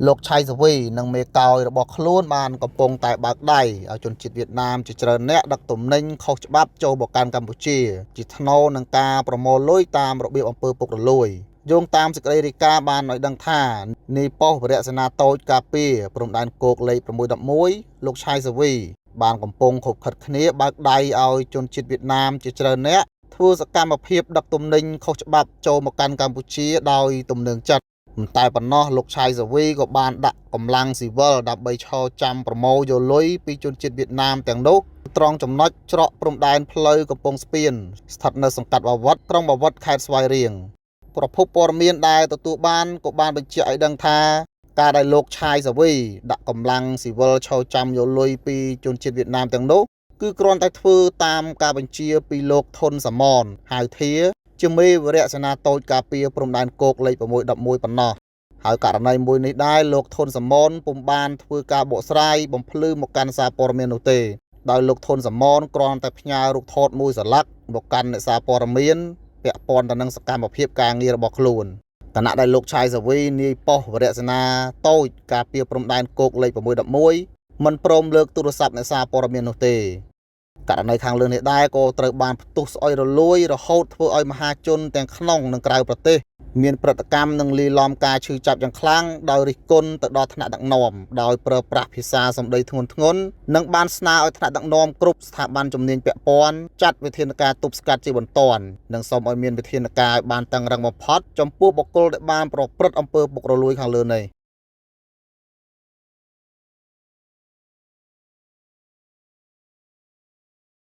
លោកឆៃសវីនិងមេកោយរបស់ខ្លួនបានកំពុងតែបើកដៃឲ្យជនជាតិវៀតណាមជាច្រើនអ្នកដឹកទំនិញខុសច្បាប់ចូលមកកាន់កម្ពុជាជាថ្នូរនឹងការប្រមូលលុយតាមរបៀបអំពើពុករលួយយោងតាមសេចក្តីរាយការណ៍បានឲ្យដឹងថានាយប៉ុស្តិ៍វរៈសេនាតូចការពារព្រំដែនគោកលេខ611លោកឆៃសវីបានកំពុងខົບខិតគ្នាបើកដៃឲ្យជនជាតិវៀតណាមជាច្រើនអ្នកធ្វើសកម្មភាពដឹកទំនិញខុសច្បាប់ចូលមកកាន់កម្ពុជាដោយទំនឹងចិត្តមិនតែប៉ុណ្ណោះលោកឆៃសវីក៏បានដាក់កម្លាំងស៊ីវិលដើម្បីឈរចាំប្រមូលយកលុយពីជនជាតិវៀតណាមទាំងនោះត្រង់ចំណុចច្រកព្រំដែនផ្លូវកំពង់ស្ពានស្ថិតនៅសង្កាត់បាវិតក្រុងបាវិតខេត្តស្វាយរៀងប្រភពព័ត៌មានដែលទទួលបានក៏បានបញ្ជាក់ឲ្យដឹងថាការដែលលោកឆៃសវីដាក់កម្លាំងស៊ីវិលឈរចាំយកលុយពីជនជាតិវៀតណាមទាំងនោះគឺគ្រាន់តែធ្វើតាមការបញ្ជាពីលោកធុនសមនហៅធាជាមេវរៈសេនាតូចការពារព្រំដែនគោកលេខ611ប៉ុណ្ណោះហើយករណីមួយនេះដែរលោកធុនសមនពុំបានធ្វើការបកស្រាយបំភ្លឺមកកាន់សារព័ត៌មាននោះទេដោយលោកធុនសមនគ្រាន់តែផ្ញើរូបថតមួយសន្លឹកមកកាន់អ្នកសារព័ត៌មានពាក់ព័ន្ធទៅនឹងសកម្មភាពការងាររបស់ខ្លួនគណៈដែលលោកឆៃសវីនាយប៉ុស្តិ៍វរៈសេនាតូចការពារព្រំដែនគោកលេខ611មិនព្រមលើកទូរស័ព្ទអ្នកសារព័ត៌មាននោះទេករណីខាងលើនេះដែរក៏ត្រូវបានផ្ទុះស្អុយរលួយរហូតធ្វើឲ្យមហាជនទាំងក្នុងនិងក្រៅប្រទេសមានប្រតិកម្មនិងលាយឡំការឈឺចាប់យ៉ាងខ្លាំងដោយរិះគន់ទៅដល់ថ្នាក់ដឹកនាំដោយប្រើប្រាស់ភាសាសម្ដីធ្ងន់ធ្ងរនិងបានស្នើឲ្យថ្នាក់ដឹកនាំគ្រប់ស្ថាប័នជំនាញពាក់ព័ន្ធចាត់វិធានការទប់ស្កាត់ជាបន្ទាន់និងសូមឲ្យមានវិធានការឲ្យបានតឹងរ៉ឹងបំផុតចំពោះបុគ្គលដែលបានប្រព្រឹត្តអំពើពុករលួយខាងលើនេះ